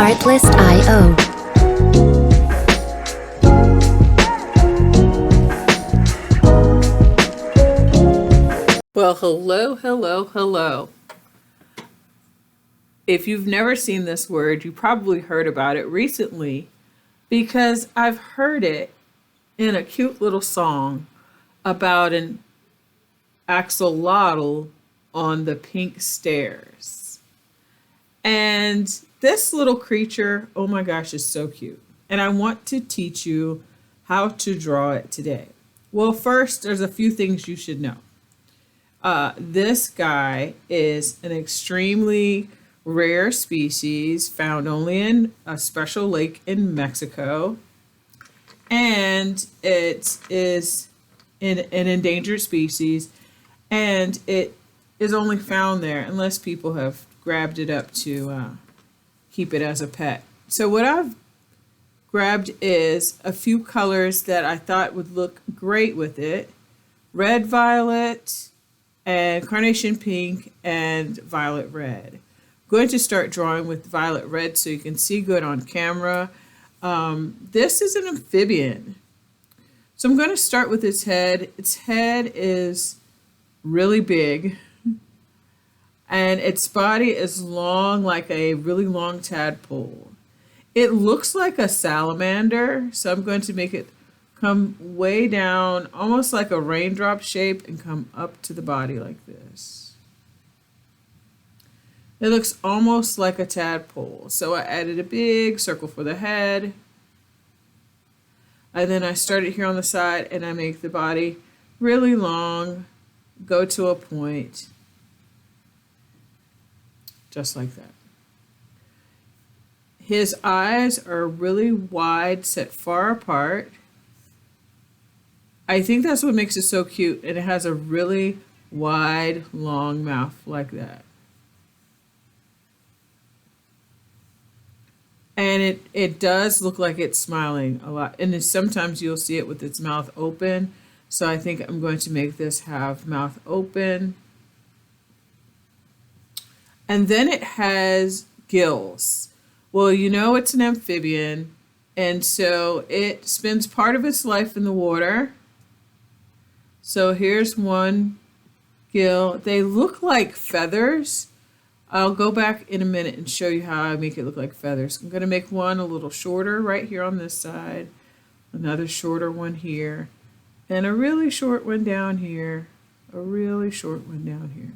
Artlist.io. Well, hello, hello, hello. If you've never seen this word, you probably heard about it recently because I've heard it in a cute little song about an axolotl on the pink stairs. And this little creature, oh my gosh, is so cute. And I want to teach you how to draw it today. Well, first, there's a few things you should know. This guy is an extremely rare species found only in a special lake in Mexico. And it is an endangered species. And it is only found there unless people have grabbed it up to keep it as a pet. So what I've grabbed is a few colors that I thought would look great with it. Red, violet, and carnation pink, and violet red. I'm going to start drawing with violet red so you can see good on camera. This is an amphibian. So I'm going to start with its head. Its head is really big, and its body is long, like a really long tadpole. It looks like a salamander, so I'm going to make it come way down, almost like a raindrop shape, and come up to the body like this. It looks almost like a tadpole. So I added a big circle for the head. And then I started here on the side, and I make the body really long, go to a point, just like that. His eyes are really wide, set far apart. I think that's what makes it so cute, and it has a really wide, long mouth like that. And it does look like it's smiling a lot, and then sometimes you'll see it with its mouth open. So I think I'm going to make this have mouth open. And then it has gills. Well, you know it's an amphibian, and so it spends part of its life in the water. So here's one gill. They look like feathers. I'll go back in a minute and show you how I make it look like feathers. I'm going to make one a little shorter right here on this side, another shorter one here, and a really short one down here, a really short one down here.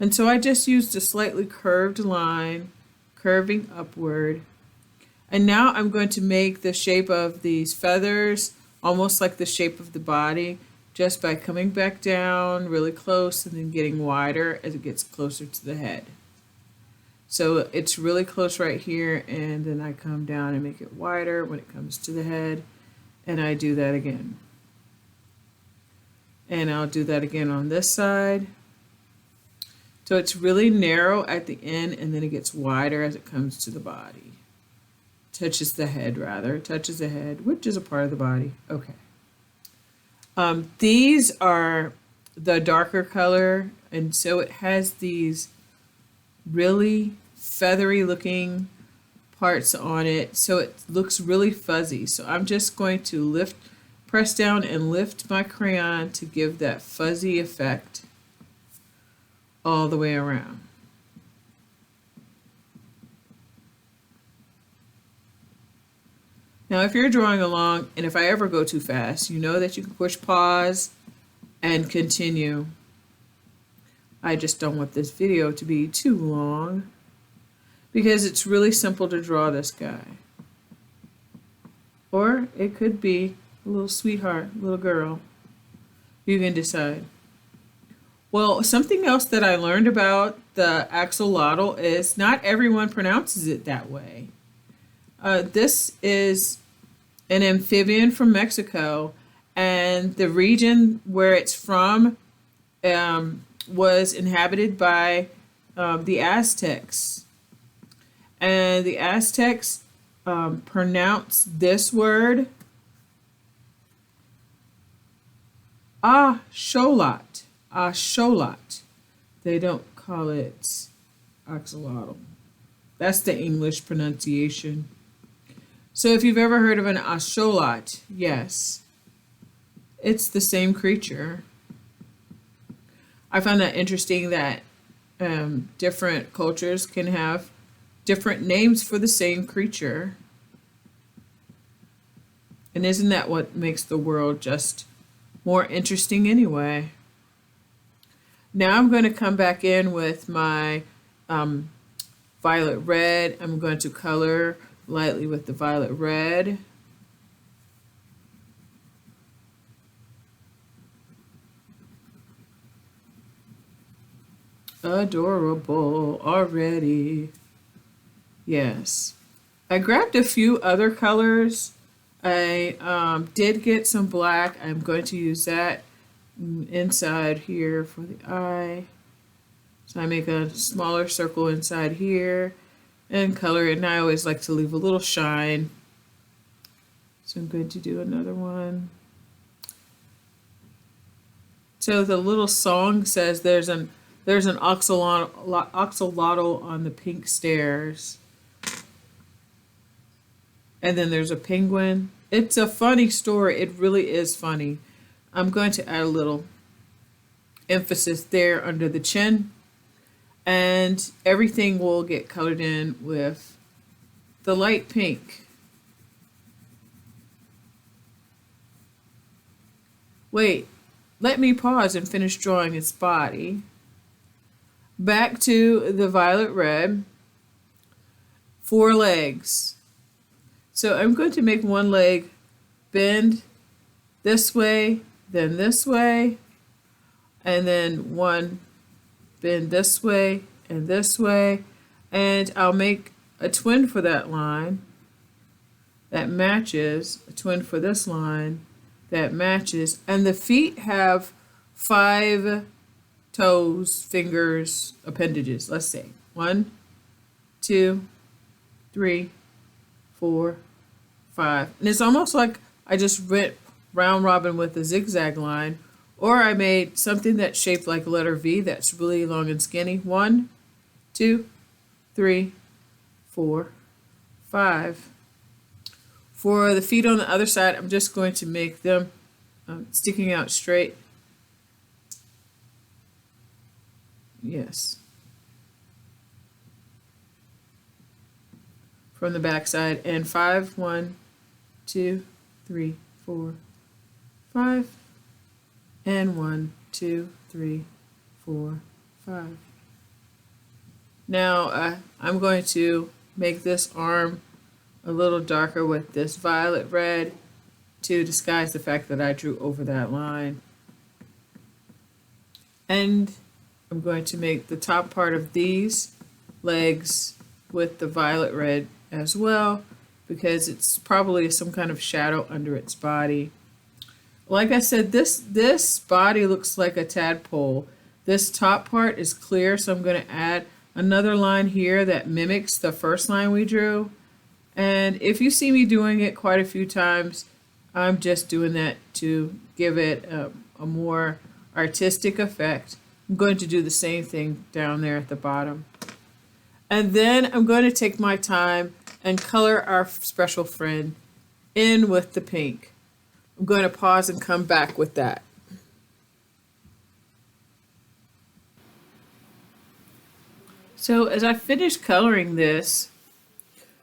And so I just used a slightly curved line, curving upward. And now I'm going to make the shape of these feathers almost like the shape of the body, just by coming back down really close and then getting wider as it gets closer to the head. So it's really close right here, and then I come down and make it wider when it comes to the head, and I do that again. And I'll do that again on this side. So it's really narrow at the end, and then it gets wider as it comes to the body. Touches the head, rather. Touches the head, which is a part of the body. Okay. These are the darker color, and so it has these really feathery looking parts on it, so it looks really fuzzy. So I'm just going to press down and lift my crayon to give that fuzzy effect all the way around. Now, if you're drawing along, and if I ever go too fast, you know that you can push pause and continue. I just don't want this video to be too long because it's really simple to draw this guy. Or it could be a little sweetheart, little girl. You can decide. Well, something else that I learned about the axolotl is not everyone pronounces it that way. This is an amphibian from Mexico, and the region where it's from was inhabited by the Aztecs. And the Aztecs pronounced this word axolotl. Axolotl. They don't call it axolotl. That's the English pronunciation. So if you've ever heard of an axolotl, yes, it's the same creature. I found that interesting that different cultures can have different names for the same creature. And isn't that what makes the world just more interesting anyway? Now I'm going to come back in with my um, violet red. I'm going to color lightly with the violet red. Adorable already. Yes. I grabbed a few other colors. I did get some black. I'm going to use that inside here for the eye. So I make a smaller circle inside here and color it. And I always like to leave a little shine. So I'm going to do another one. So the little song says there's an axolotl on the pink stairs. And then there's a penguin. It's a funny story. It really is funny. I'm going to add a little emphasis there under the chin. And everything will get colored in with the light pink. Wait, let me pause and finish drawing its body. Back to the violet red. 4 legs. So I'm going to make one leg bend this way, then this way, and then one bend this way and this way. And I'll make a twin for that line that matches, a twin for this line that matches. And the feet have 5 toes, fingers, appendages. Let's say 1, 2, 3, 4, 5. And it's almost like I just went round robin with a zigzag line, or I made something that's shaped like a letter V that's really long and skinny. 1, 2, 3, 4, 5. For the feet on the other side, I'm just going to make them sticking out straight. Yes. From the back side. And 5, 1, 2, 3, 4, 5. And 1, 2, 3, 4, 5. Now I'm going to make this arm a little darker with this violet red to disguise the fact that I drew over that line. And I'm going to make the top part of these legs with the violet red as well, because it's probably some kind of shadow under its body. Like I said, this body looks like a tadpole. This top part is clear, so I'm going to add another line here that mimics the first line we drew. And if you see me doing it quite a few times, I'm just doing that to give it a more artistic effect. I'm going to do the same thing down there at the bottom. And then I'm going to take my time and color our special friend in with the pink. I'm going to pause and come back with that. So as I finish coloring this,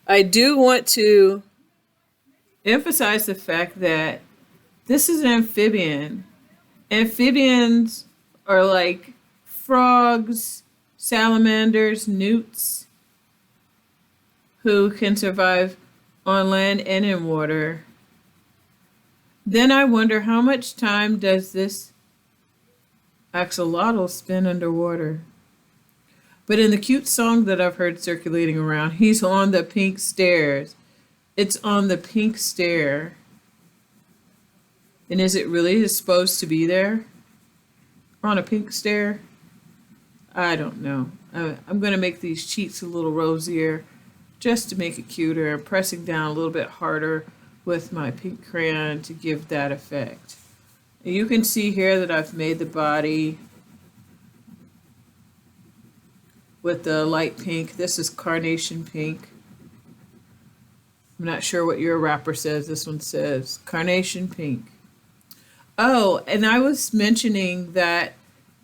I do want to emphasize the fact that this is an amphibian. Amphibians are like frogs, salamanders, newts, who can survive on land and in water. Then I wonder, how much time does this axolotl spend underwater? But in the cute song that I've heard circulating around, he's on the pink stairs. It's on the pink stair. And is it really supposed to be there? On a pink stair? I don't know. I'm going to make these cheeks a little rosier just to make it cuter. I'm pressing down a little bit harder with my pink crayon to give that effect. And you can see here that I've made the body with the light pink. This is carnation pink. I'm not sure what your wrapper says. This one says carnation pink. Oh, and I was mentioning that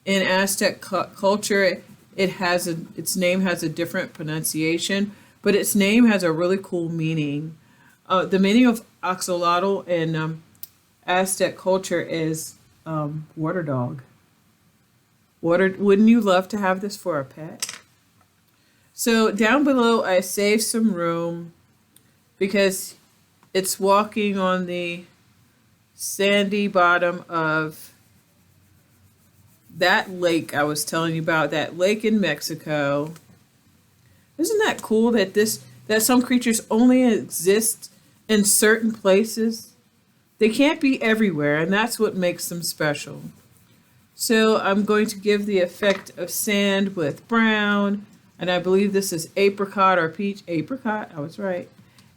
in Aztec culture, its name has a different pronunciation, but its name has a really cool meaning. The meaning of axolotl in Aztec culture is water dog. Water. Wouldn't you love to have this for a pet? So down below, I saved some room because it's walking on the sandy bottom of that lake I was telling you about, that lake in Mexico. Isn't that cool that some creatures only exist in certain places? They can't be everywhere, and that's what makes them special. So I'm going to give the effect of sand with brown, and I believe this is apricot or peach. Apricot, I was right.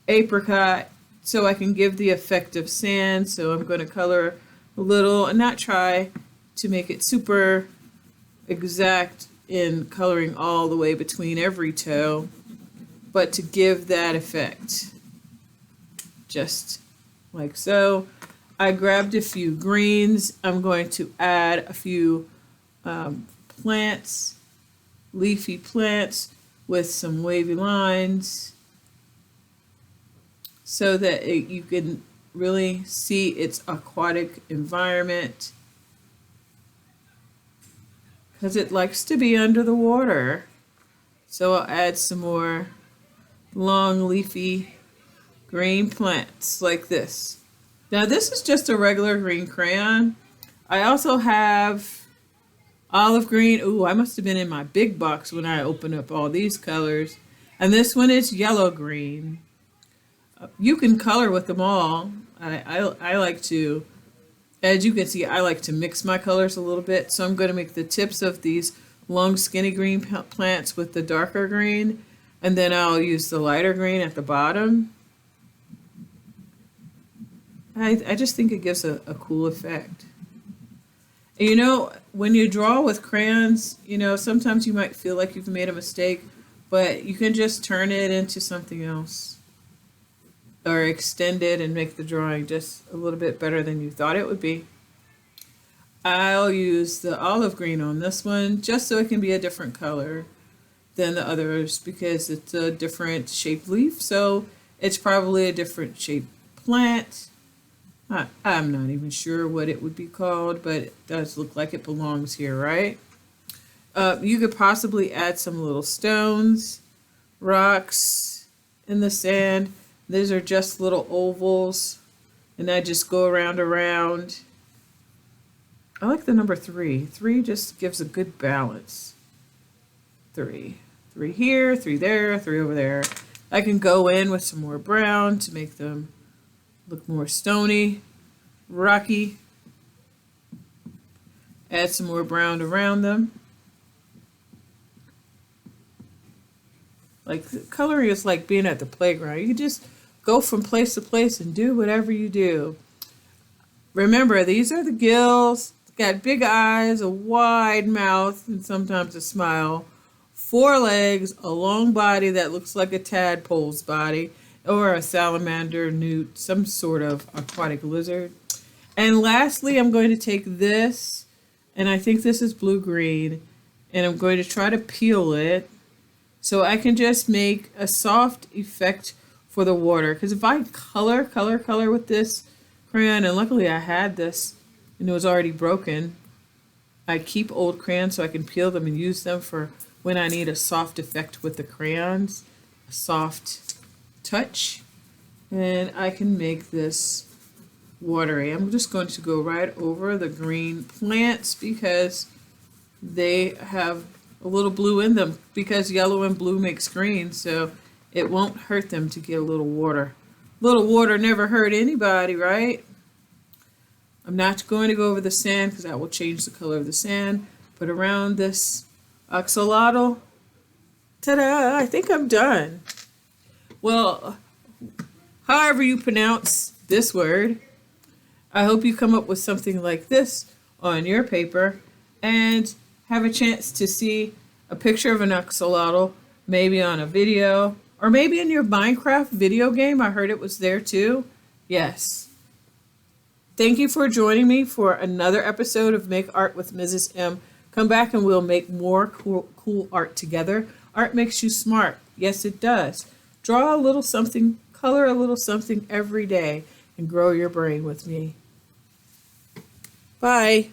Apricot, so I can give the effect of sand. So I'm going to color a little and not try to make it super exact in coloring all the way between every toe, but to give that effect, just like so. I grabbed a few greens. I'm going to add a few plants, leafy plants with some wavy lines so that you can really see its aquatic environment, because it likes to be under the water. So I'll add some more long leafy green plants like this. Now this is just a regular green crayon. I also have olive green. Ooh, I must have been in my big box when I opened up all these colors. And this one is yellow green. You can color with them all. I like to, as you can see, I like to mix my colors a little bit. So I'm going to make the tips of these long skinny green plants with the darker green. And then I'll use the lighter green at the bottom. I just think it gives a cool effect. And you know, when you draw with crayons, you know, sometimes you might feel like you've made a mistake, but you can just turn it into something else or extend it and make the drawing just a little bit better than you thought it would be. I'll use the olive green on this one just so it can be a different color than the others because it's a different shaped leaf, so it's probably a different shaped plant. I'm not even sure what it would be called, but it does look like it belongs here, right? You could possibly add some little stones, rocks in the sand. These are just little ovals, and I just go around. I like the number 3. 3 just gives a good balance. 3 here, 3 there, 3 over there. I can go in with some more brown to make them look more stony, rocky. Add some more brown around them. Like coloring is like being at the playground. You just go from place to place and do whatever you do. Remember, these are the gills. It's got big eyes, a wide mouth, and sometimes a smile. 4 legs, a long body that looks like a tadpole's body, or a salamander, newt, some sort of aquatic lizard. And lastly, I'm going to take this, and I think this is blue-green, and I'm going to try to peel it so I can just make a soft effect for the water. Because if I color with this crayon, and luckily I had this, and it was already broken, I keep old crayons so I can peel them and use them for when I need a soft effect with the crayons, a soft touch, and I can make this watery. I'm just going to go right over the green plants because they have a little blue in them, because yellow and blue makes green, so it won't hurt them to get a little water. Little water never hurt anybody, right? I'm not going to go over the sand because that will change the color of the sand, but around this axolotl, ta-da, I think I'm done. Well, however you pronounce this word, I hope you come up with something like this on your paper and have a chance to see a picture of an axolotl, maybe on a video, or maybe in your Minecraft video game. I heard it was there too. Yes. Thank you for joining me for another episode of Make Art with Mrs. M. Come back and we'll make more cool art together. Art makes you smart. Yes, it does. Draw a little something, color a little something every day, and grow your brain with me. Bye.